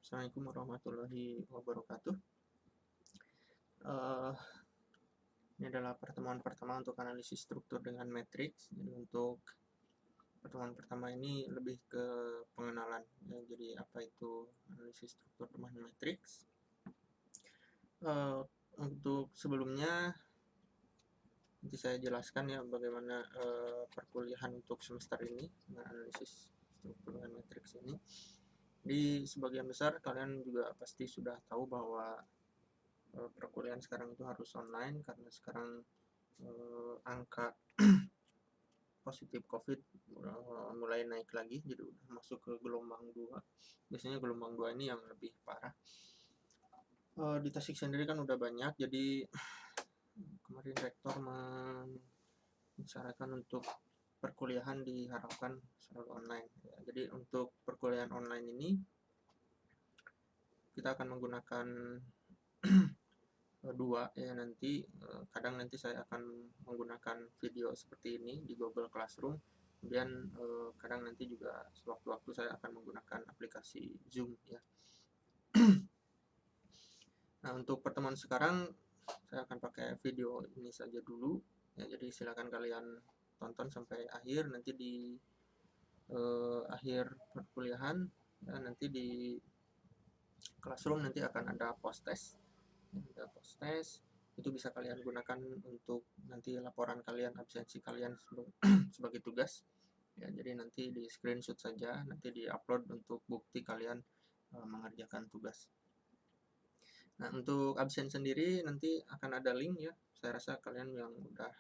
Assalamualaikum warahmatullahi wabarakatuh. Eh, ini adalah pertemuan pertama untuk analisis struktur dengan matriks. Jadi untuk pertemuan pertama ini lebih ke pengenalan. Ya, jadi apa itu analisis struktur dengan matriks? Untuk sebelumnya nanti saya jelaskan ya bagaimana perkuliahan untuk semester ini dengan analisis struktur dengan matriks ini. Di sebagian besar kalian juga pasti sudah tahu bahwa perkuliahan sekarang itu harus online karena sekarang angka positif COVID mulai naik lagi, jadi udah masuk ke gelombang 2. Biasanya gelombang 2 ini yang lebih parah. Di Tasik sendiri kan udah banyak, jadi kemarin rektor mensyaratkan untuk perkuliahan diharapkan selalu online. Ya, jadi untuk perkuliahan online ini kita akan menggunakan dua ya, nanti kadang nanti saya akan menggunakan video seperti ini di Google Classroom, kemudian kadang nanti juga sewaktu-waktu saya akan menggunakan aplikasi Zoom ya. Nah, untuk pertemuan sekarang saya akan pakai video ini saja dulu ya, jadi silakan kalian tonton sampai akhir. Nanti di akhir perkuliahan ya, nanti di Classroom nanti akan ada post test. Post test itu bisa kalian gunakan untuk nanti laporan kalian, absensi kalian sebagai tugas ya. Jadi nanti di screenshot saja, nanti di upload untuk bukti kalian mengerjakan tugas. Nah, untuk absen sendiri nanti akan ada link ya. Saya rasa kalian yang udah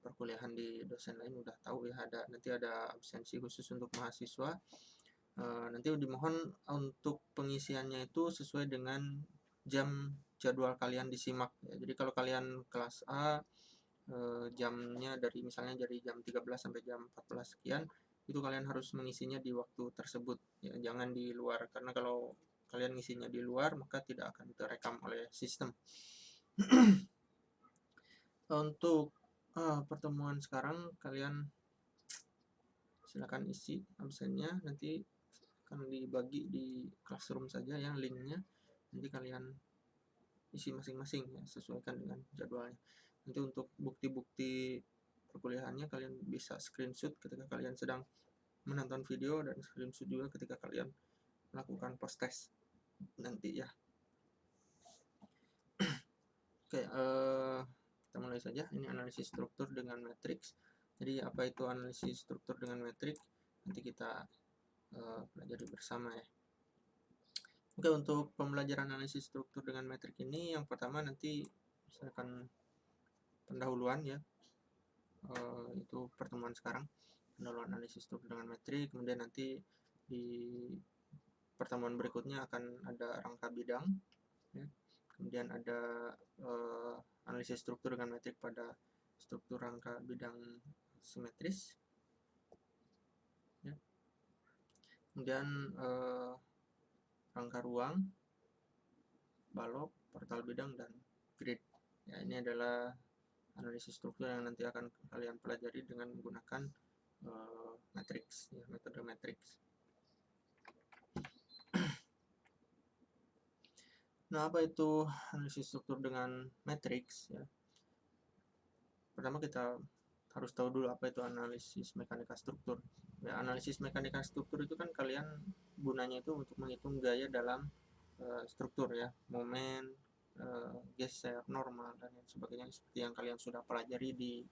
perkuliahan di dosen lain udah tahu ya, nanti ada absensi khusus untuk mahasiswa. Nanti dimohon untuk pengisiannya itu sesuai dengan jam jadwal kalian disimak ya. Jadi kalau kalian kelas A jamnya dari misalnya dari jam 13 sampai jam 14 sekian, itu kalian harus mengisinya di waktu tersebut ya, jangan di luar, karena kalau kalian ngisinya di luar maka tidak akan terekam oleh sistem. Untuk pertemuan sekarang kalian silakan isi absennya, nanti akan dibagi di Classroom saja ya linknya, nanti kalian isi masing-masing ya, sesuaikan dengan jadwalnya. Nanti untuk bukti-bukti perkuliahannya kalian bisa screenshot ketika kalian sedang menonton video, dan screenshot juga ketika kalian melakukan post test nanti ya. Oke, kita mulai saja. Ini analisis struktur dengan matriks. Jadi apa itu analisis struktur dengan matriks? Nanti kita pelajari bersama ya. Oke, untuk pembelajaran analisis struktur dengan metrik ini, yang pertama nanti misalkan pendahuluan ya, itu pertemuan sekarang, pendahuluan analisis struktur dengan metrik. Kemudian nanti di pertemuan berikutnya akan ada rangka bidang ya. Kemudian ada analisis struktur dengan metrik pada struktur rangka bidang simetris ya. Kemudian rangka ruang, balok, portal bidang, dan grid ya. Ini adalah analisis struktur yang nanti akan kalian pelajari dengan menggunakan matriks ya, metode matriks. Nah, apa itu analisis struktur dengan matriks ya? Pertama kita harus tahu dulu apa itu analisis mekanika struktur ya. Analisis mekanika struktur itu kan kalian gunanya itu untuk menghitung gaya dalam struktur ya, momen, geser, normal, dan lain sebagainya, seperti yang kalian sudah pelajari di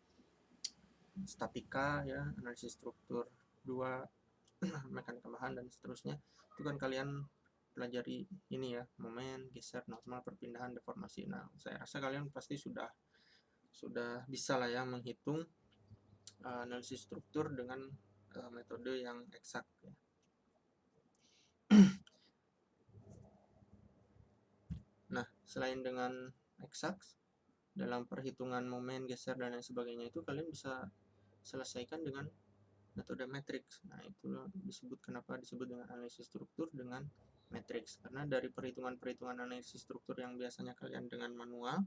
statika ya, analisis struktur 2, mekanika bahan, dan seterusnya. Itu kan kalian pelajari ini ya, momen, geser, normal, perpindahan, deformasi. Nah, saya rasa kalian pasti sudah bisa lah ya menghitung analisis struktur dengan metode yang eksak ya. Nah, selain dengan eksak, dalam perhitungan momen, geser, dan lain sebagainya itu kalian bisa selesaikan dengan metode matriks. Nah, itu disebut, kenapa disebut dengan analisis struktur dengan matriks, karena dari perhitungan analisis struktur yang biasanya kalian dengan manual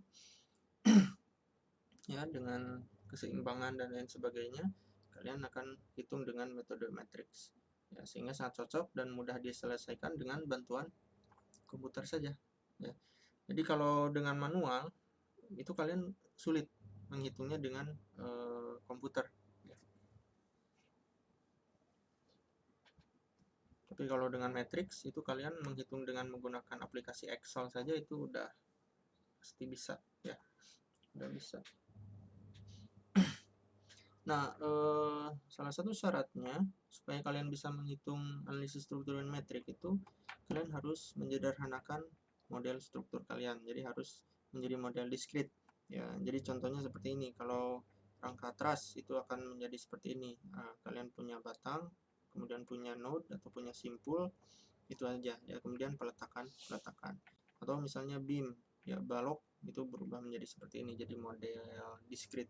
ya, dengan keseimbangan dan lain sebagainya, kalian akan hitung dengan metode matriks. ya, sehingga sangat cocok dan mudah diselesaikan dengan bantuan komputer saja ya. Jadi kalau dengan manual itu kalian sulit menghitungnya dengan komputer ya. Tapi kalau dengan matriks itu kalian menghitung dengan menggunakan aplikasi Excel saja itu udah pasti bisa ya, udah bisa. Nah, salah satu syaratnya supaya kalian bisa menghitung analisis struktur dan metrik itu kalian harus menyederhanakan model struktur kalian. Jadi harus menjadi model diskrit. Ya, jadi contohnya seperti ini. Kalau rangka truss itu akan menjadi seperti ini. Nah, kalian punya batang, kemudian punya node atau punya simpul, itu aja. Ya, kemudian peletakan. Atau misalnya beam, ya balok itu berubah menjadi seperti ini. Jadi model diskrit.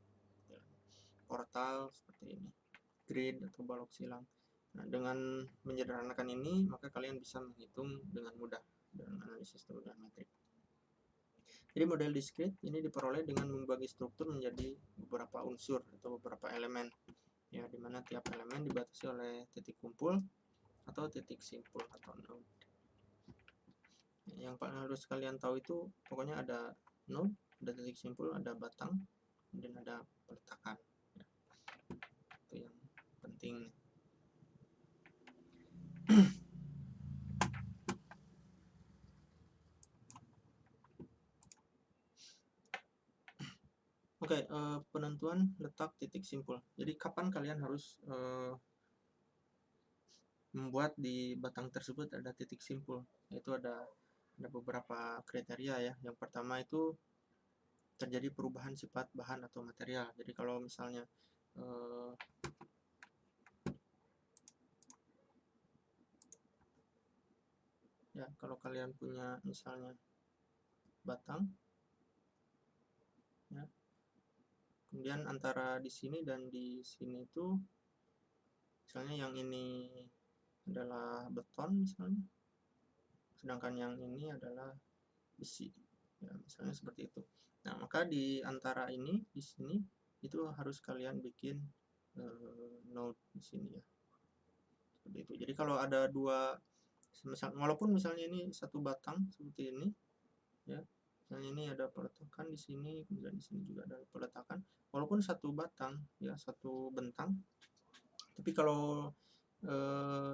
Portal seperti ini, grid atau balok silang. Nah, dengan menyederhanakan ini, maka kalian bisa menghitung dengan mudah dengan analisis struktur dan metrik. Jadi model diskrit ini diperoleh dengan membagi struktur menjadi beberapa unsur atau beberapa elemen, ya, dimana tiap elemen dibatasi oleh titik kumpul atau titik simpul atau node. Yang paling harus kalian tahu itu pokoknya ada node, ada titik simpul, ada batang, kemudian ada peletakan. Itu yang penting. Oke, penentuan letak titik simpul. Jadi kapan kalian harus membuat di batang tersebut ada titik simpul? Yaitu ada beberapa kriteria ya. Yang pertama itu terjadi perubahan sifat bahan atau material. Jadi kalau misalnya ya kalau kalian punya misalnya batang, ya, kemudian antara di sini dan di sini itu misalnya yang ini adalah beton misalnya, sedangkan yang ini adalah besi, ya, misalnya seperti itu. Nah, maka di antara ini di sini itu harus kalian bikin node di sini ya, seperti itu. Jadi kalau ada dua, walaupun misalnya ini satu batang seperti ini, ya, misalnya ini ada peletakan di sini, kemudian di sini juga ada peletakan, walaupun satu batang, ya, satu bentang, tapi kalau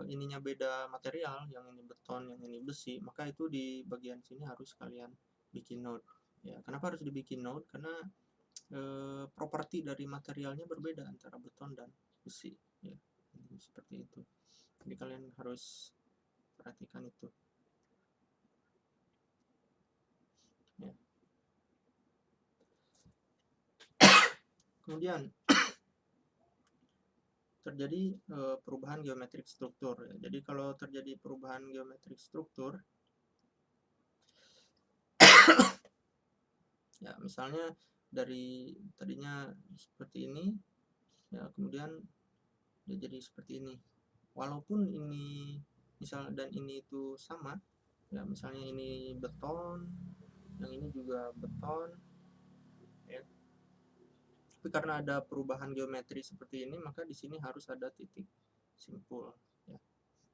ininya beda material, yang ini beton, yang ini besi, maka itu di bagian sini harus kalian bikin node. Ya, kenapa harus dibikin node? Karena properti dari materialnya berbeda antara beton dan besi. Ya, seperti itu. Jadi kalian harus perhatikan itu. Ya. Kemudian terjadi perubahan geometrik struktur. Jadi kalau terjadi perubahan geometrik struktur, ya misalnya dari tadinya seperti ini, ya kemudian dia jadi seperti ini. Walaupun ini misal dan ini itu sama, ya misalnya ini beton, yang ini juga beton, ya. Tapi karena ada perubahan geometri seperti ini, maka di sini harus ada titik simpul, ya,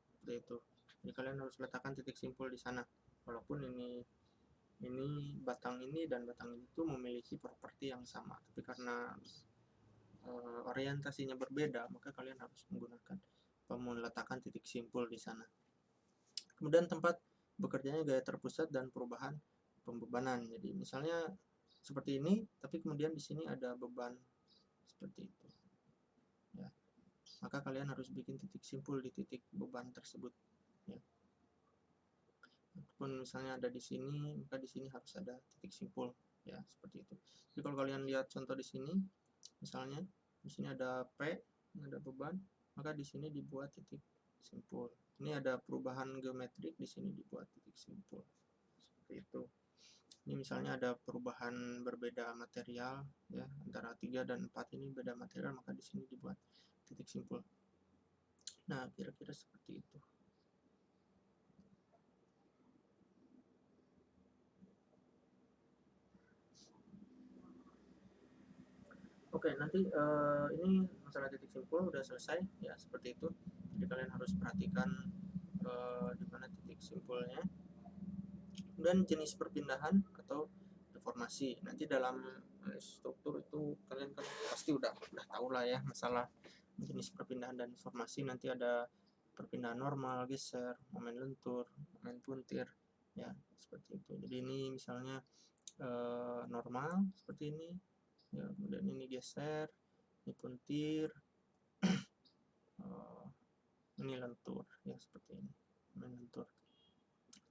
seperti itu. Jadi kalian harus letakkan titik simpul di sana. Walaupun ini batang ini dan batang itu memiliki properti yang sama, tapi karena orientasinya berbeda, maka kalian harus menggunakan meletakkan titik simpul di sana. Kemudian tempat bekerjanya gaya terpusat dan perubahan pembebanan. Jadi misalnya seperti ini, tapi kemudian di sini ada beban seperti itu. Ya, maka kalian harus bikin titik simpul di titik beban tersebut. Ya. Ataupun misalnya ada di sini, maka di sini harus ada titik simpul. Ya, seperti itu. Jadi kalau kalian lihat contoh di sini, misalnya di sini ada P, ada beban, maka di sini dibuat titik simpul. Ini ada perubahan geometrik, di sini dibuat titik simpul. Seperti itu. Ini misalnya ada perubahan berbeda material, ya, antara 3 dan 4 ini beda material, maka di sini dibuat titik simpul. Nah, kira-kira seperti itu. Oke, nanti ini masalah titik simpul udah selesai, ya, seperti itu. Jadi kalian harus perhatikan di mana titik simpulnya. Kemudian jenis perpindahan atau deformasi. Nanti dalam struktur itu kalian kan pasti udah tahu lah ya masalah jenis perpindahan dan deformasi. Nanti ada perpindahan normal, geser, momen lentur, momen puntir, ya seperti itu. Jadi ini misalnya normal seperti ini, ya, kemudian ini geser, ini puntir, ini lentur, ya seperti ini, momen lentur.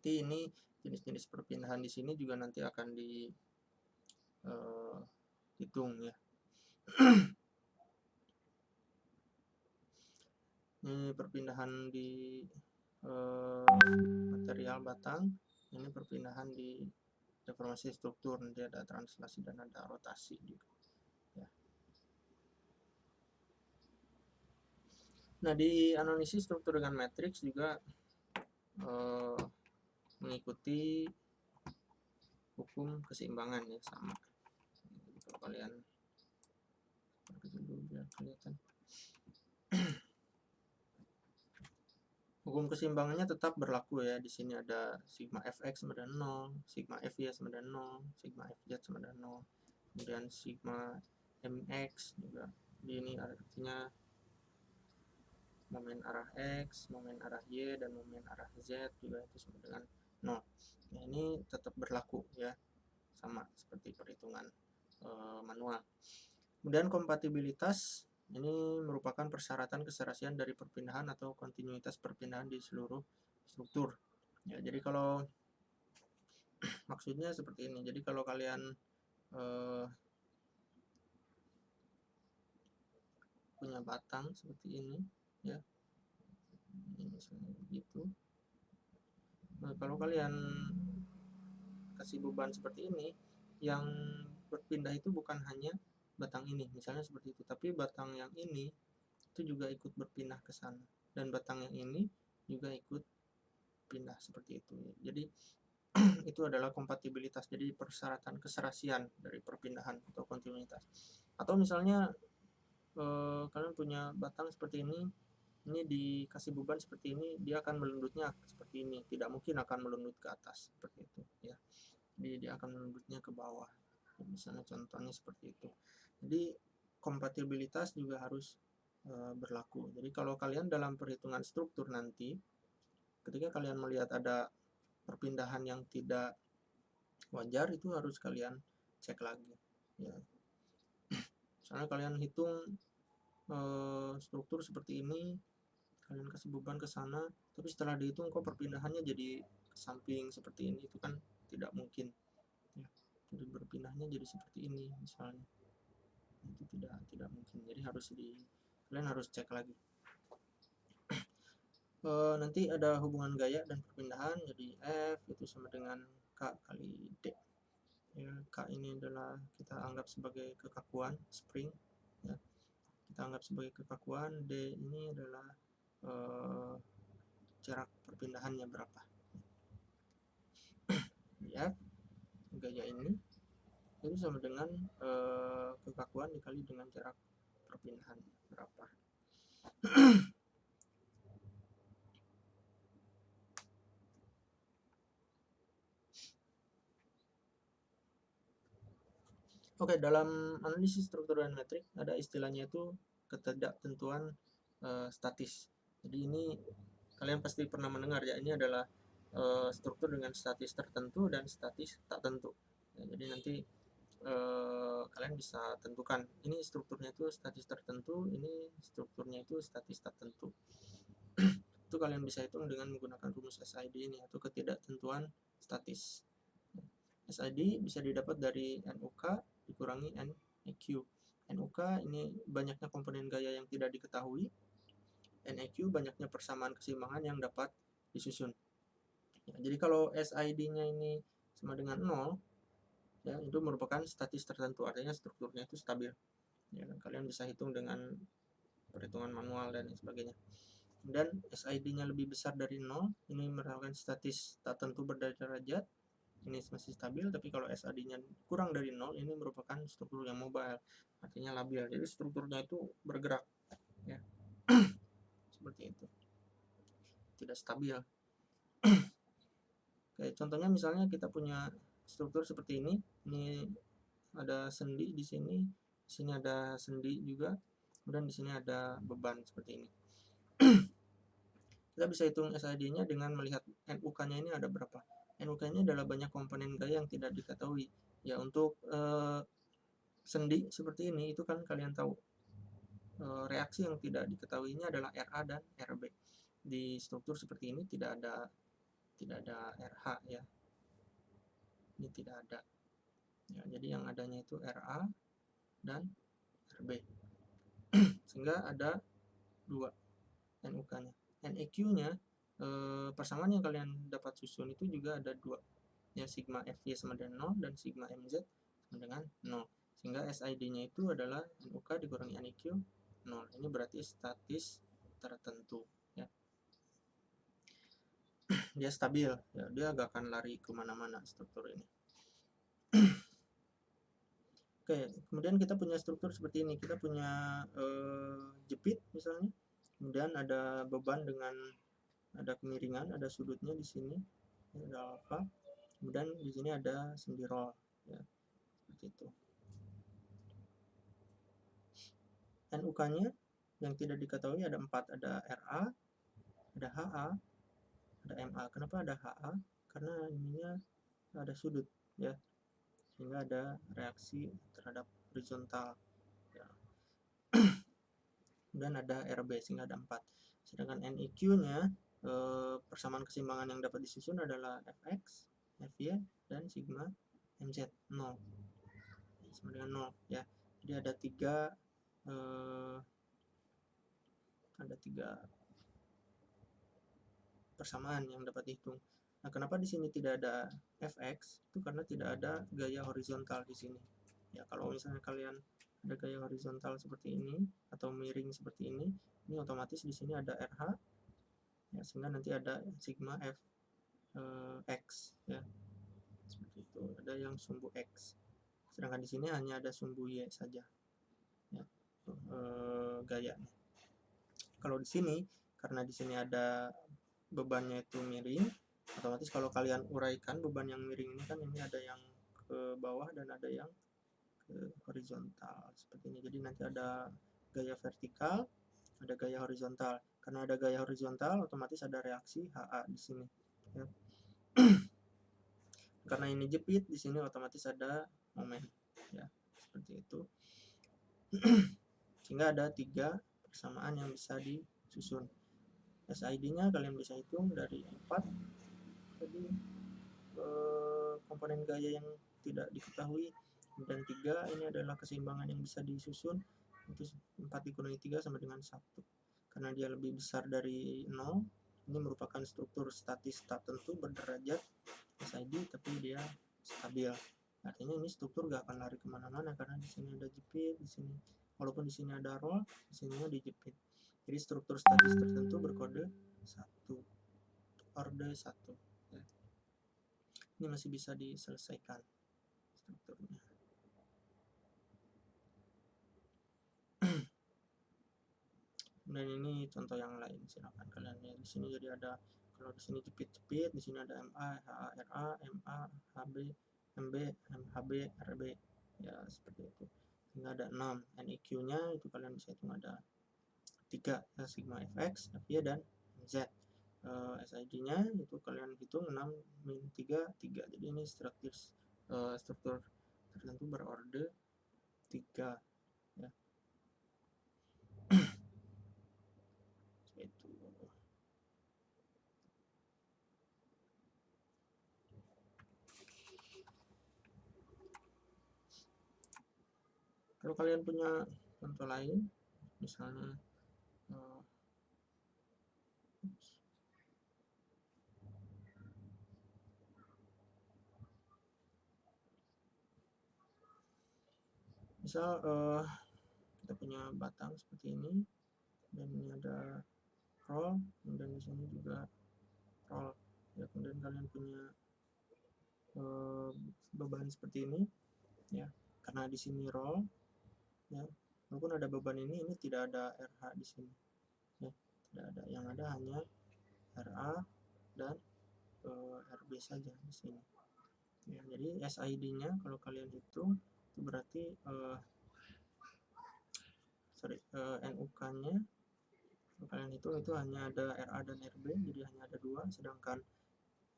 Jadi ini jenis-jenis perpindahan di sini juga nanti akan dihitung ya. Ini perpindahan di material batang, ini perpindahan di deformasi struktur, nanti ada translasi dan ada rotasi juga ya. Nah, di analisis struktur dengan matriks juga mengikuti hukum keseimbangan ya, sama. Kalau kalian dulu biar kelihatan. Hukum keseimbangannya tetap berlaku ya. Di sini ada sigma fx sama dengan 0, sigma fy sama dengan 0, sigma fz sama dengan 0. Kemudian sigma mx juga. Jadi ini artinya momen arah x, momen arah y, dan momen arah z juga itu sama dengan 0. Nah, ini tetap berlaku ya, sama seperti perhitungan manual. Kemudian kompatibilitas ini merupakan persyaratan keserasian dari perpindahan atau kontinuitas perpindahan di seluruh struktur. Ya, jadi kalau maksudnya seperti ini. Jadi kalau kalian punya batang seperti ini, ya, ini misalnya begitu. Nah, kalau kalian kasih beban seperti ini, yang berpindah itu bukan hanya batang ini, misalnya seperti itu, tapi batang yang ini itu juga ikut berpindah ke sana, dan batang yang ini juga ikut pindah seperti itu. Jadi itu adalah kompatibilitas, jadi persyaratan keserasian dari perpindahan atau kontinuitas. Atau misalnya kalian punya batang seperti ini dikasih beban seperti ini, dia akan melundutnya seperti ini, tidak mungkin akan melundut ke atas seperti itu ya. Jadi dia akan melundutnya ke bawah, misalnya contohnya seperti itu. Jadi kompatibilitas juga harus berlaku. Jadi kalau kalian dalam perhitungan struktur nanti, ketika kalian melihat ada perpindahan yang tidak wajar, itu harus kalian cek lagi ya. Misalnya kalian hitung struktur seperti ini, kalian kasih beban ke sana, tapi setelah dihitung kok perpindahannya jadi ke samping seperti ini, itu kan tidak mungkin ya. Jadi berpindahnya jadi seperti ini misalnya, itu tidak mungkin. Jadi kalian harus cek lagi. Nanti ada hubungan gaya dan perpindahan, jadi F itu sama dengan K kali D ya. K ini adalah kita anggap sebagai kekakuan spring ya, kita anggap sebagai kekakuan. D ini adalah jarak perpindahannya berapa ya. Gaya ini itu sama dengan kekakuan dikali dengan jarak perpindahan berapa. Oke, dalam analisis struktur dan metrik ada istilahnya itu ketidaktentuan statis. Jadi ini kalian pasti pernah mendengar ya, ini adalah struktur dengan statis tertentu dan statis tak tentu ya. Jadi nanti kalian bisa tentukan ini strukturnya itu statis tertentu, ini strukturnya itu statis tak tentu. Itu kalian bisa hitung dengan menggunakan rumus SID ini, atau ketidaktentuan statis. SID bisa didapat dari NUK dikurangi NEQ. NUK ini banyaknya komponen gaya yang tidak diketahui, NEQ banyaknya persamaan keseimbangan yang dapat disusun ya. Jadi kalau SID-nya ini sama dengan 0 ya, itu merupakan statis tertentu, artinya strukturnya itu stabil ya. Kalian bisa hitung dengan perhitungan manual dan sebagainya. Dan SID-nya lebih besar dari 0, ini merupakan statis tak tentu berderajat, ini masih stabil. Tapi kalau SID-nya kurang dari 0, ini merupakan struktur yang mobile, artinya labil, jadi strukturnya itu bergerak ya. Seperti itu. tidak stabil. Oke, contohnya misalnya kita punya struktur seperti ini ada sendi di sini ada sendi juga, kemudian di sini ada beban seperti ini. Kita bisa hitung SID-nya dengan melihat NUK-nya ini ada berapa. NUK-nya adalah banyak komponen gaya yang tidak diketahui. Ya, untuk sendi seperti ini itu kan kalian tahu reaksi yang tidak diketahuinya adalah RA dan RB. Di struktur seperti ini tidak ada RH ya. Ini tidak ada. Ya, jadi yang adanya itu RA dan RB. Sehingga ada 2 NUK-nya. NEQ-nya persamaan yang kalian dapat susun itu juga ada 2. Ya, sigma FY sama dengan 0 dan sigma MZ sama dengan 0. Sehingga SID-nya itu adalah NUK dikurangi NEQ 0. Ini berarti statis tertentu ya. Dia stabil ya, dia gak akan lari kemana-mana struktur ini. Oke, kemudian kita punya struktur seperti ini. Kita punya jepit misalnya, kemudian ada beban dengan ada kemiringan, ada sudutnya di sini, ada alfa, kemudian di sini ada sendi roll ya, seperti itu. NUK-nya yang tidak diketahui ada 4, ada RA, ada HA, ada MA. Kenapa ada HA? Karena ininya ada sudut ya, sehingga ada reaksi terhadap horizontal ya. Dan ada RB sehingga ada 4. Sedangkan NEQ-nya persamaan keseimbangan yang dapat disusun adalah Fx, Fy, dan sigma MZ 0 sama dengan 0 ya. Jadi ada 3 persamaan yang dapat dihitung. Nah, kenapa di sini tidak ada Fx? Itu karena tidak ada gaya horizontal di sini. Ya, kalau misalnya kalian ada gaya horizontal seperti ini atau miring seperti ini otomatis di sini ada RH ya, sehingga nanti ada sigma F X ya, seperti itu. Ada yang sumbu X, sedangkan di sini hanya ada sumbu Y saja ya, gayanya. Kalau di sini karena di sini ada bebannya itu miring, otomatis kalau kalian uraikan beban yang miring ini kan ini ada yang ke bawah dan ada yang ke horizontal seperti ini. Jadi nanti ada gaya vertikal, ada gaya horizontal. Karena ada gaya horizontal, otomatis ada reaksi HA di sini. Ya. Karena ini jepit, di sini otomatis ada momen. Ya, seperti itu. Sehingga ada 3 persamaan yang bisa disusun. SID-nya kalian bisa hitung dari 4 tadi komponen gaya yang tidak diketahui, dan 3 ini adalah keseimbangan yang bisa disusun. Itu 4 dikurangi 3 sama dengan 1. Karena dia lebih besar dari 0, ini merupakan struktur statis tertentu berderajat SID, tapi dia stabil. Artinya ini struktur gak akan lari kemana-mana karena di sini ada jepit, di sini walaupun di sini ada roll, di sini dijepit. Jadi struktur statis tertentu berkode 1, orde 1 ya. Ini masih bisa diselesaikan strukturnya. Dan ini contoh yang lain, silakan kalian lihat di sini. Jadi ada, kalau di sini jepit-jepit, di sini ada MA, HA, RA, MA, HB, MB, MHB, RB ya, seperti itu. Hingga ada 6. NEQ-nya itu kalian bisa hitung ada 3 ya, sigma Fx, Fy, dan Z. SID-nya itu kalian hitung 6 min 3, 3. Jadi ini struktur tertentu berorde 3 ya. Itu. Kalau kalian punya contoh lain, misalnya misal kita punya batang seperti ini, dan ini ada roll, dan di sini juga roll ya. Kemudian kalian punya beban seperti ini ya, karena di sini roll ya, walaupun ada beban ini tidak ada RH di sini ya, tidak ada, yang ada hanya RA dan RB saja di sini. Ya, jadi SID-nya kalau kalian hitung itu berarti NUK-nya kalau kalian hitung itu hanya ada RA dan RB, jadi hanya ada 2, sedangkan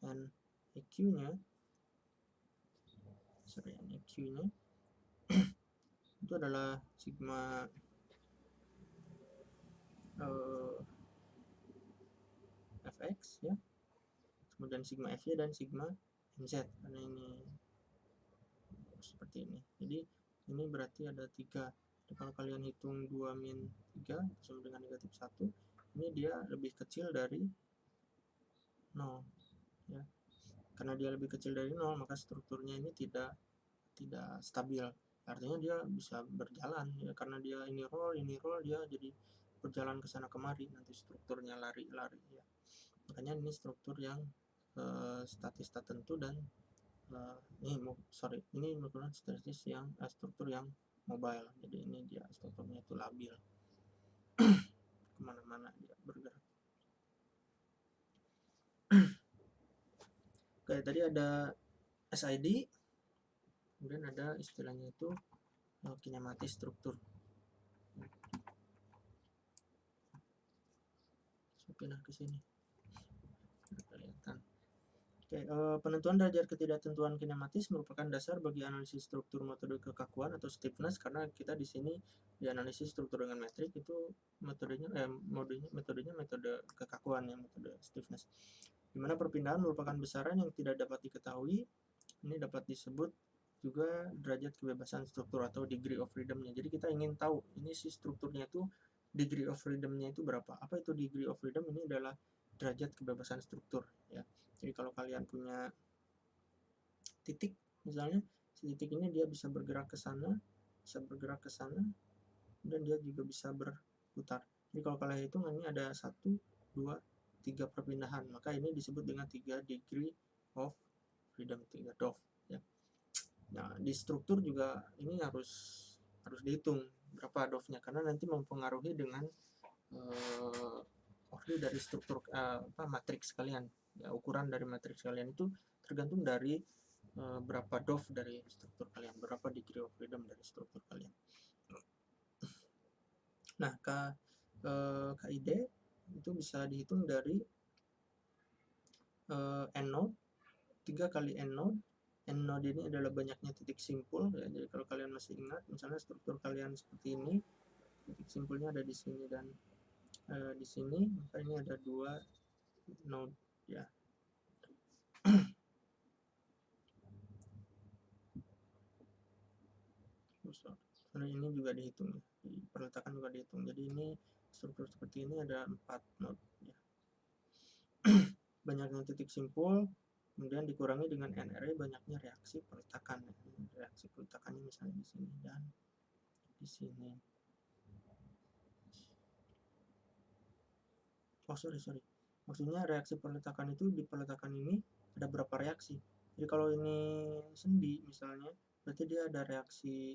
NEQ-nya itu adalah sigma fx ya, kemudian sigma fy dan sigma mz, karena ini seperti ini. Jadi ini berarti ada 3. Jadi kalau kalian hitung 2 min 3 sama dengan negatif 1, ini dia lebih kecil dari 0 ya. Karena dia lebih kecil dari 0, maka strukturnya ini tidak stabil. Artinya dia bisa berjalan ya, karena dia ini roll dia jadi berjalan ke sana kemari, nanti strukturnya lari-lari ya. Makanya ini struktur yang statis tak tentu, dan ini menggunakan statis yang struktur yang mobile. Jadi ini dia strukturnya itu labil, kemana-mana dia bergerak. Oke, tadi ada SID, kemudian ada istilahnya itu kinematis struktur. Pindah ke sini. Kelihatan. Oke, penentuan derajat ketidaktentuan kinematis merupakan dasar bagi analisis struktur metode kekakuan atau stiffness, karena kita di sini di analisis struktur dengan metrik itu metode kekakuan ya, metode stiffness. Di mana perpindahan merupakan besaran yang tidak dapat diketahui. Ini dapat disebut juga derajat kebebasan struktur atau degree of freedom-nya. Jadi kita ingin tahu ini si strukturnya itu degree of freedom-nya itu berapa. Apa itu degree of freedom? Ini adalah derajat kebebasan struktur ya. Jadi kalau kalian punya titik, misalnya si titik ini dia bisa bergerak ke sana, dan dia juga bisa berputar. Jadi kalau kalian hitung ini ada 1, 2, 3 perpindahan, maka ini disebut dengan 3 degree of freedom, 3 DOF ya. Nah, di struktur juga ini harus dihitung berapa DOF-nya, karena nanti mempengaruhi dengan order dari struktur matriks kalian ya. Ukuran dari matriks kalian itu tergantung dari berapa DOF dari struktur kalian, berapa degree of freedom dari struktur kalian. Nah, KID itu bisa dihitung dari N-node, 3 kali N-node. N-node ini adalah banyaknya titik simpul ya. Jadi kalau kalian masih ingat, misalnya struktur kalian seperti ini, titik simpulnya ada di sini dan di sini, maka ini ada 2 node ya. Karena ini juga dihitung ya, peletakan juga dihitung. Jadi ini struktur seperti ini ada 4 node ya. Banyaknya titik simpul, kemudian dikurangi dengan NRE banyaknya reaksi peletakan ya. Reaksi peletakannya misalnya di sini dan di sini. Sorry. Maksudnya reaksi peletakan itu, di peletakan ini ada berapa reaksi. Jadi kalau ini sendi misalnya, berarti dia ada reaksi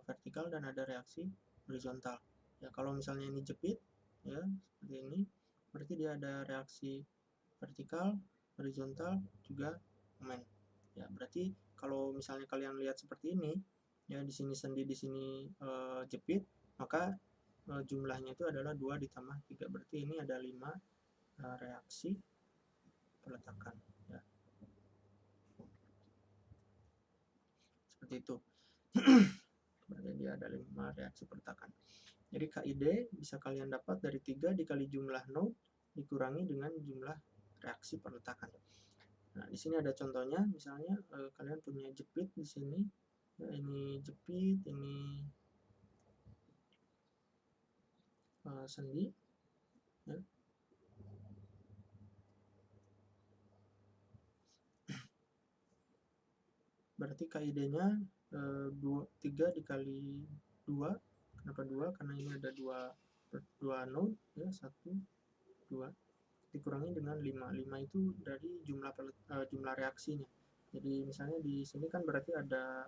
vertikal dan ada reaksi horizontal. Ya, kalau misalnya ini jepit ya seperti ini, berarti dia ada reaksi vertikal, horizontal, juga momen. Ya, berarti kalau misalnya kalian lihat seperti ini, ya di sini sendi, di sini jepit, maka jumlahnya itu adalah 2 ditambah 3, berarti ini ada 5 reaksi peletakan ya. Seperti itu. Berarti dia ada 5 reaksi peletakan. Jadi KID bisa kalian dapat dari 3 dikali jumlah node dikurangi dengan jumlah reaksi peletakan. Nah, di sini ada contohnya, misalnya kalian punya jepit di sini. Ya, ini jepit, ini sendi. Ya. Berarti KID-nya 3 dikali 2. Kenapa 2? Karena ini ada 2 node ya, 1, 2 dikurangi dengan 5. 5 itu dari jumlah reaksinya. Jadi misalnya di sini kan berarti ada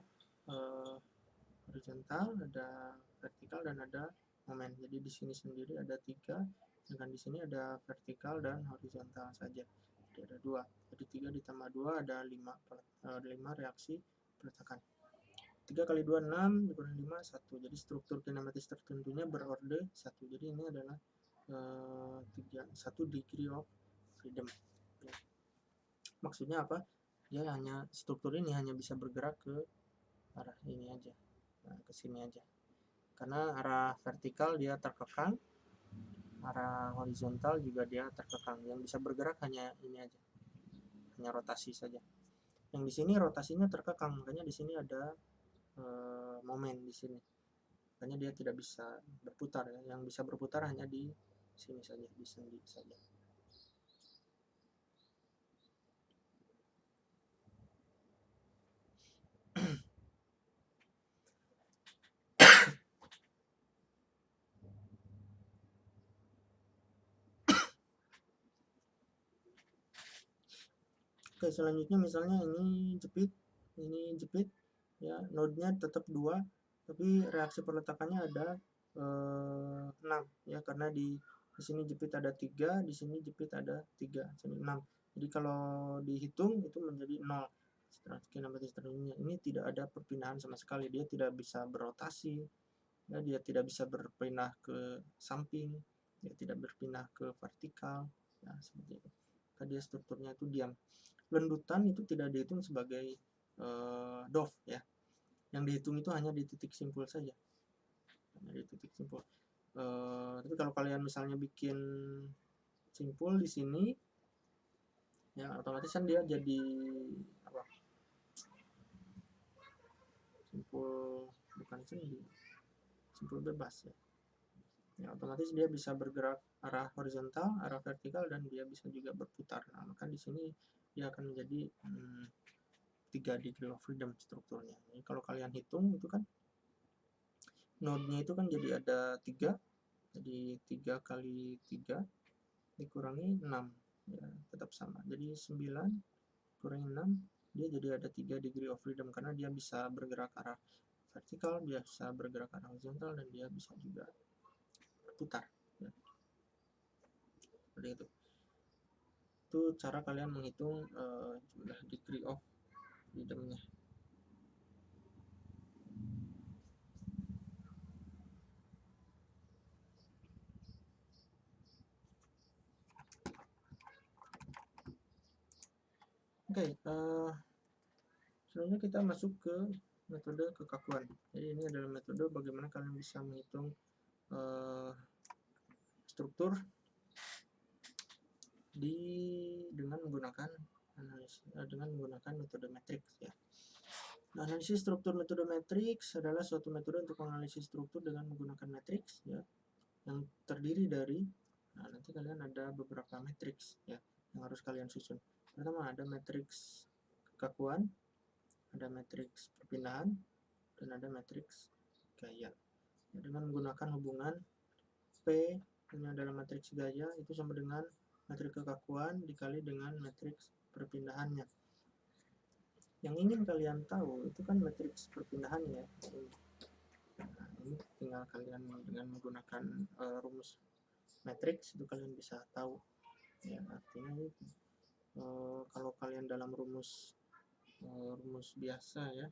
horizontal, ada vertikal, dan ada momen. Jadi di sini sendiri ada 3, sedangkan di sini ada vertikal dan horizontal saja. Jadi ada 2. Jadi 3 ditambah 2 ada 5 reaksi peletakan. 3 kali 2 6 dikurangi 5 1. Jadi struktur kinematis tertentunya berorde 1. Jadi ini adalah 1 degree of freedom. Maksudnya apa? Dia hanya struktur ini hanya bisa bergerak ke arah ini aja. Nah, ke sini aja. Karena arah vertikal dia terkekang, arah horizontal juga dia terkekang. Yang bisa bergerak hanya ini aja. Hanya rotasi saja. Yang di sini rotasinya terkekang, makanya di sini ada momen di sini. Makanya dia tidak bisa berputar ya. Yang bisa berputar hanya di sini saja, di sendi saja. Oke, selanjutnya misalnya ini jepit ya, node-nya tetap 2, tapi reaksi peletakannya ada 6 ya, karena di sini jepit ada 3, di sini jepit ada 3, sini 6. Jadi kalau dihitung itu menjadi 0. Kinematis tertentunya ini tidak ada perpindahan sama sekali, dia tidak bisa berotasi, ya, dia tidak bisa berpindah ke samping, dia tidak berpindah ke vertikal, ya seperti itu. Karena dia strukturnya itu diam. Lendutan itu tidak dihitung sebagai DOF ya. Yang dihitung itu hanya di titik simpul saja. Hanya di titik simpul. Tapi kalau kalian misalnya bikin simpul di sini, ya otomatis kan dia jadi apa? Simpul bukan sendi, simpul bebas ya. Ya, otomatis dia bisa bergerak arah horizontal, arah vertikal, dan dia bisa juga berputar. Nah, maka di sini dia akan menjadi 3 degree of freedom strukturnya. Jadi kalau kalian hitung itu kan node-nya itu kan jadi ada 3, jadi 3 kali 3 dikurangi 6 ya, tetap sama, jadi 9 kurangi 6 dia jadi ada 3 degree of freedom, karena dia bisa bergerak arah vertikal, dia bisa bergerak arah horizontal, dan dia bisa juga berputar ya. Seperti itu cara kalian menghitung jumlah degree of freedom-nya. Oke, selanjutnya kita masuk ke metode kekakuan. Jadi ini adalah metode bagaimana kalian bisa menghitung struktur dengan menggunakan metode matriks ya. Nah, analisis struktur metode matriks adalah suatu metode untuk menganalisis struktur dengan menggunakan matriks ya, yang terdiri dari nanti kalian ada beberapa matriks ya yang harus kalian susun. Pertama ada matriks kekakuan, ada matriks perpindahan, dan ada matriks gaya. Ya, dengan menggunakan hubungan P, ini adalah matriks gaya, itu sama dengan matriks kekakuan dikali dengan matriks perpindahannya. Yang ingin kalian tahu itu kan matriks perpindahannya. Nah, ini tinggal kalian dengan menggunakan rumus matriks itu kalian bisa tahu ya, artinya kalau kalian dalam rumus biasa ya,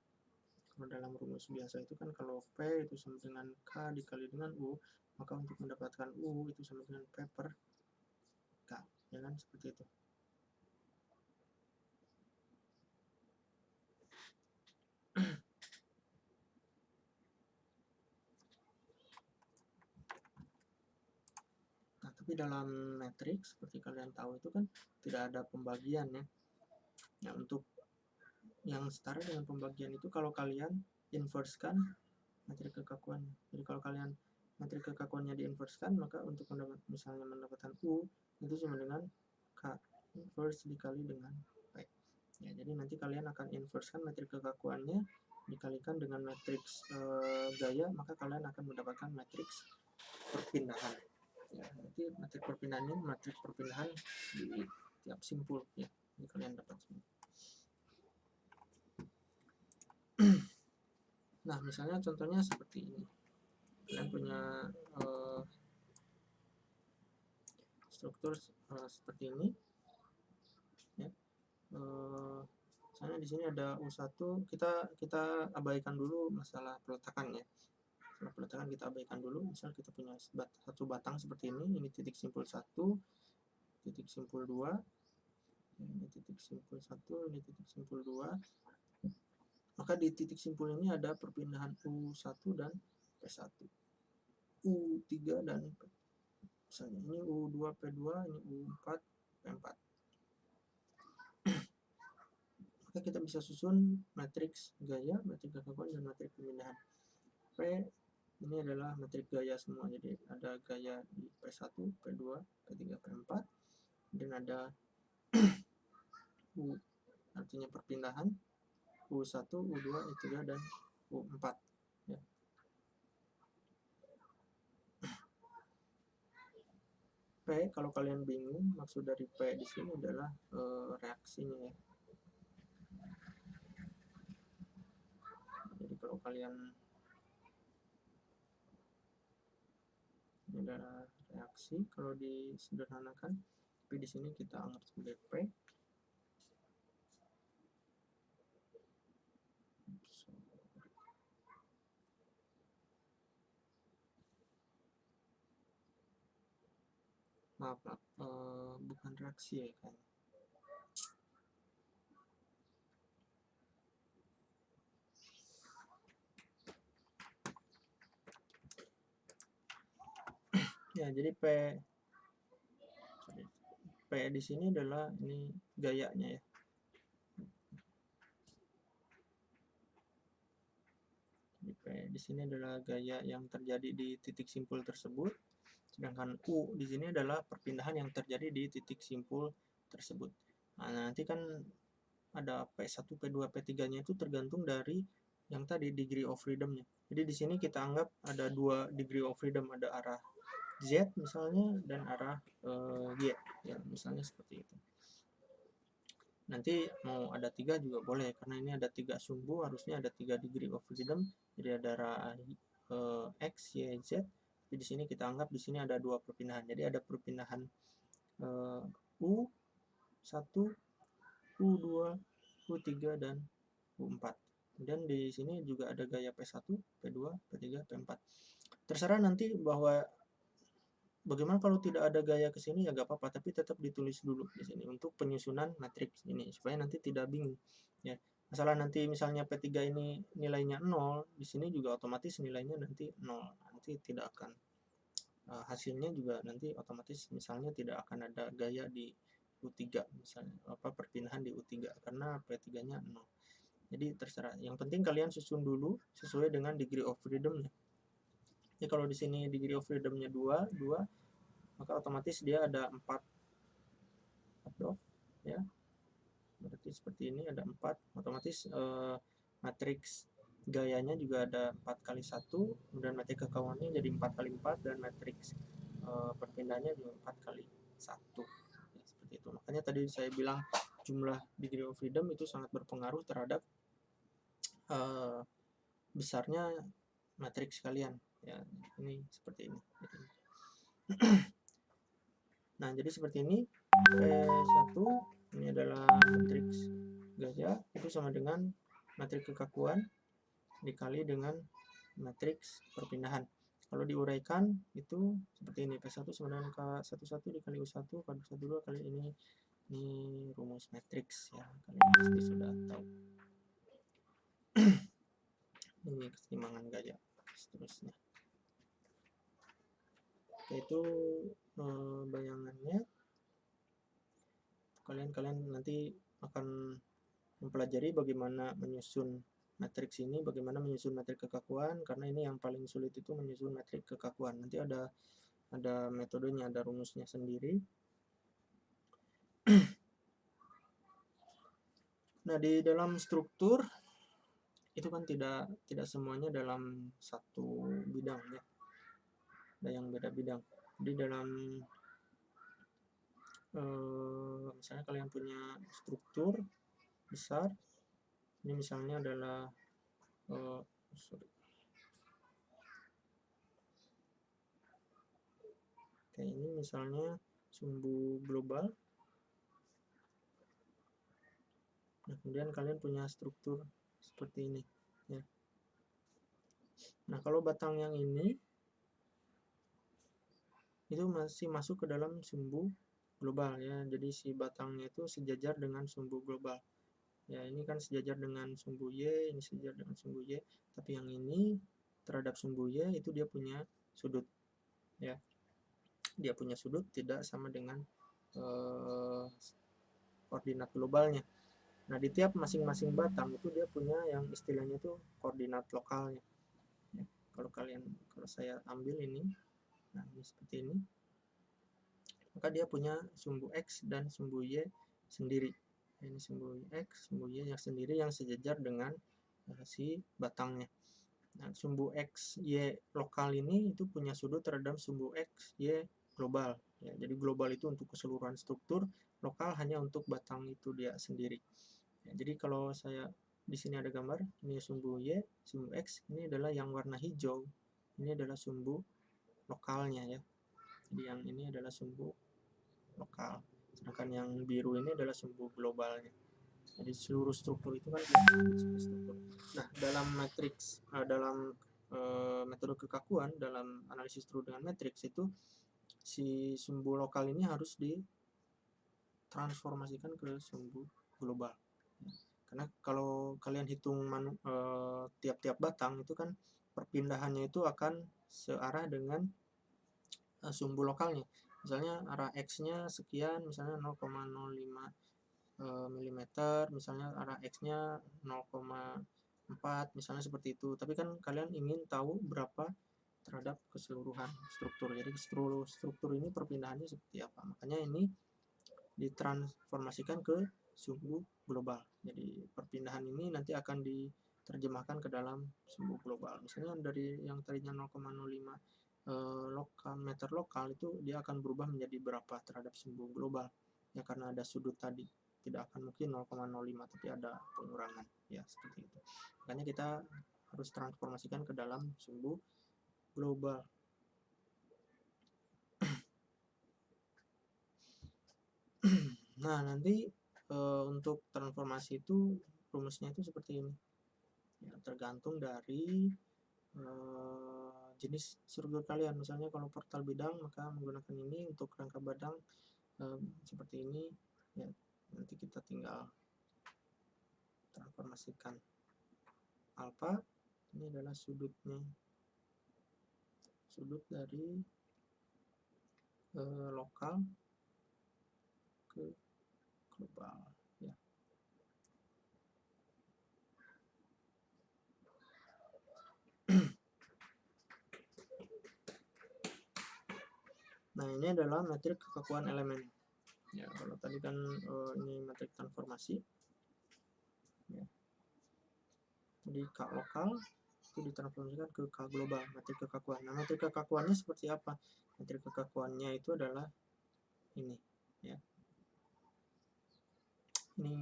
kalau dalam rumus biasa itu kan kalau P itu sama dengan K dikali dengan U, maka untuk mendapatkan U itu sama dengan P per K, ya kan, seperti itu. Nah, tapi dalam matriks seperti kalian tahu itu kan tidak ada pembagian ya. Nah, untuk yang setara dengan pembagian itu kalau kalian inversekan matriks kekakuan. Jadi kalau kalian matriks kekakuannya diinverskan, maka untuk misalnya mendapatkan U itu sama dengan K inverse dikali dengan P. Ya, jadi nanti kalian akan inversekan matriks kekakuannya dikalikan dengan matriks gaya, maka kalian akan mendapatkan matriks perpindahan. Ya, nanti matriks perpindahan ini matriks perpindahan di tiap simpul ya. Ini kalian dapat semua. Nah, misalnya contohnya seperti ini. kalian punya struktur seperti ini ya. Misalnya di sini ada U1, kita abaikan dulu masalah peletakan ya. Masalah peletakan kita abaikan dulu. Misal kita punya satu batang seperti ini titik simpul 1, titik simpul 2, ini titik simpul 1, ini titik simpul 2. Maka di titik simpul ini ada perpindahan U1 dan P1, U3 dan misalnya ini U2 P2, ini U4 P4. Maka kita bisa susun matriks gaya, matriks kekakuan, dan matriks pemindahan. P ini adalah matriks gaya semua, jadi ada gaya di P1, P2, P3, P4, dan ada U artinya perpindahan, U1, U2, U3, dan U4 ya. P, kalau kalian bingung maksud dari P di sini adalah reaksinya ya. Jadi kalau kalian ini adalah reaksi kalau disederhanakan, tapi di sini kita anggap sebagai P. Maaf, bukan reaksi ya kan. Ya, jadi P di sini adalah ini gayanya ya. Jadi P di sini adalah gaya yang terjadi di titik simpul tersebut, sedangkan U di sini adalah perpindahan yang terjadi di titik simpul tersebut. Nah, nanti kan ada P1, P2, P3-nya itu tergantung dari yang tadi degree of freedom-nya. Jadi di sini kita anggap ada 2 degree of freedom, ada arah Z misalnya dan arah Y ya, misalnya seperti itu. Nanti mau ada 3 juga boleh, karena ini ada 3 sumbu, harusnya ada 3 degree of freedom. Jadi ada arah X, Y, Z. Tapi di sini kita anggap di sini ada 2 perpindahan. Jadi ada perpindahan U1, U2, U3, dan U4. Dan di sini juga ada gaya P1, P2, P3, P4. Terserah nanti bahwa bagaimana kalau tidak ada gaya ke sini ya gak apa-apa, tapi tetap ditulis dulu di sini untuk penyusunan matriks ini supaya nanti tidak bingung ya. Masalah nanti misalnya P3 ini nilainya 0, di sini juga otomatis nilainya nanti 0. Nanti tidak akan hasilnya juga nanti otomatis misalnya tidak akan ada gaya di U3 misalnya, perpindahan di U3 karena P3-nya 0. Jadi terserah. Yang penting kalian susun dulu sesuai dengan degree of freedom-nya. Ya, kalau di sini degree of freedom-nya 2, maka otomatis dia ada 4 dof ya. Berarti seperti ini ada 4, otomatis matriks gayanya juga ada 4 kali 1, kemudian matriks kekakuannya jadi 4 kali 4, dan matriks perpindahannya juga 4 kali 1 ya, seperti itu. Makanya tadi saya bilang jumlah degree of freedom itu sangat berpengaruh terhadap besarnya matriks kalian ya. Ini seperti ini. Nah, jadi seperti ini. P1 ini adalah matriks gaya, itu sama dengan matriks kekakuan dikali dengan matriks perpindahan. Kalau diuraikan itu seperti ini, P1 sama dengan K11 dikali U1 kali U12 kali ini rumus matriks ya, kalian pasti sudah tahu. Ini keseimbangan gaya seterusnya. Oke, itu bayangannya. Kalian nanti akan mempelajari bagaimana menyusun matriks ini, bagaimana menyusun matriks kekakuan, karena ini yang paling sulit itu menyusun matriks kekakuan. Nanti ada metodenya, ada rumusnya sendiri. Nah, di dalam struktur itu kan tidak semuanya dalam satu bidang ya. Ada yang beda bidang. Di dalam misalnya kalian punya struktur besar, ini misalnya adalah Kayak ini misalnya sumbu global. Nah, kemudian kalian punya struktur seperti ini ya. Nah, kalau batang yang ini itu masih masuk ke dalam sumbu global ya. Jadi si batangnya itu sejajar dengan sumbu global. Ya, ini kan sejajar dengan sumbu Y, ini sejajar dengan sumbu Y, tapi yang ini terhadap sumbu Y itu dia punya sudut ya. Dia punya sudut tidak sama dengan koordinat globalnya. Nah, di tiap masing-masing batang itu dia punya yang istilahnya itu koordinat lokalnya. Ya, kalau saya ambil ini, nah ini seperti ini, maka dia punya sumbu X dan sumbu Y sendiri. Ini sumbu X, sumbu Y yang sendiri yang sejajar dengan si batangnya. Nah, sumbu X, Y lokal ini itu punya sudut terhadap sumbu X, Y global. Ya, jadi global itu untuk keseluruhan struktur, lokal hanya untuk batang itu dia sendiri. Ya, jadi kalau saya di sini ada gambar, ini sumbu Y, sumbu X, ini adalah yang warna hijau. Ini adalah sumbu lokalnya ya. Jadi yang ini adalah sumbu lokal. Sedangkan yang biru ini adalah sumbu globalnya. Jadi seluruh struktur itu kan struktur. Nah, dalam matriks dalam metode kekakuan, dalam analisis struktur dengan matriks itu si sumbu lokal ini harus ditransformasikan ke sumbu global. Karena kalau kalian hitung tiap-tiap batang itu kan perpindahannya itu akan searah dengan sumbu lokalnya. Misalnya arah X-nya sekian, misalnya 0,05 mm, misalnya arah X-nya 0,4, misalnya seperti itu. Tapi kan kalian ingin tahu berapa terhadap keseluruhan struktur. Jadi struktur ini perpindahannya seperti apa. Makanya ini ditransformasikan ke sumbu global. Jadi perpindahan ini nanti akan diterjemahkan ke dalam sumbu global. Misalnya dari yang tadinya 0,05 meter lokal itu dia akan berubah menjadi berapa terhadap sumbu global ya, karena ada sudut tadi tidak akan mungkin 0,05 tapi ada pengurangan ya, seperti itu. Makanya kita harus transformasikan ke dalam sumbu global. Nah, nanti untuk transformasi itu rumusnya itu seperti ini ya, tergantung dari jenis struktur kalian. Misalnya kalau portal bidang maka menggunakan ini, untuk rangka badang seperti ini ya. Nanti kita tinggal transformasikan alfa, ini adalah sudutnya, sudut dari lokal ke global ya. Nah, ini adalah metrik kekakuan elemen ya. Kalau tadi kan ini metrik transformasi ya. Jadi K lokal itu ditransformasikan ke K global, metrik kekakuan. Nah, metrik kekakuannya seperti apa? Metrik kekakuannya itu adalah ini ya. Ini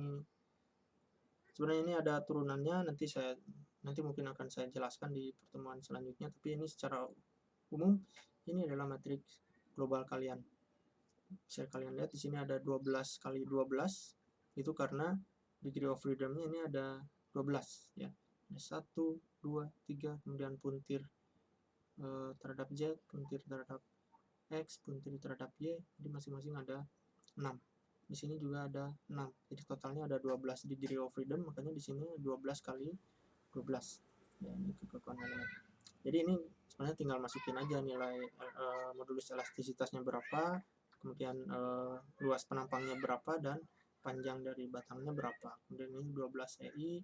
sebenarnya ini ada turunannya, nanti mungkin akan saya jelaskan di pertemuan selanjutnya, tapi ini secara umum ini adalah matriks global kalian. Bisa kalian lihat di sini ada 12 kali 12, itu karena degree of freedom-nya ini ada 12 ya. Ada 1, 2, 3, kemudian puntir terhadap Z, puntir terhadap X, puntir terhadap Y, jadi masing-masing ada 6. Di sini juga ada 6. Jadi totalnya ada 12 degree of freedom, makanya di sini 12 kali 12. Ya, ini kekakuan elemen. Jadi ini sebenarnya tinggal masukin aja nilai modulus elastisitasnya berapa, kemudian luas penampangnya berapa, dan panjang dari batangnya berapa. Kemudian ini 12 EI,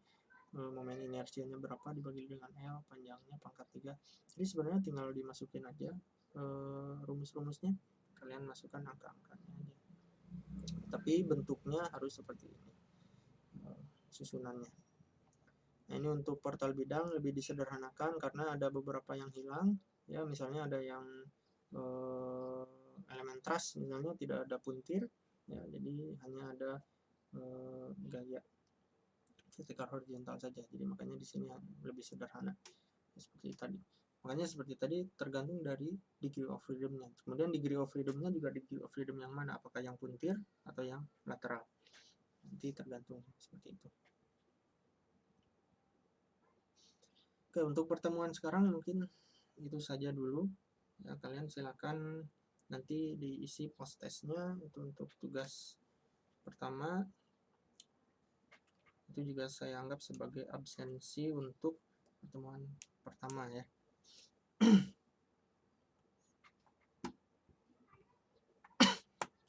momen inersianya berapa dibagi dengan L, panjangnya pangkat 3. Jadi sebenarnya tinggal dimasukin aja rumus-rumusnya, kalian masukkan angka-angkanya aja. Tapi bentuknya harus seperti ini susunannya. Nah, ini untuk portal bidang lebih disederhanakan karena ada beberapa yang hilang ya. Misalnya ada yang elemen truss misalnya tidak ada puntir ya, jadi hanya ada gaya vertikal horizontal saja. Jadi makanya di sini lebih sederhana seperti tadi. Makanya seperti tadi tergantung dari degree of freedom-nya. Kemudian degree of freedom-nya juga degree of freedom yang mana, apakah yang puntir atau yang lateral. Nanti tergantung seperti itu. Oke, untuk pertemuan sekarang mungkin itu saja dulu. Ya, kalian silakan nanti diisi post testnya itu untuk tugas pertama. Itu juga saya anggap sebagai absensi untuk pertemuan pertama ya.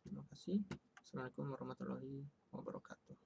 Terima kasih. Assalamualaikum warahmatullahi wabarakatuh.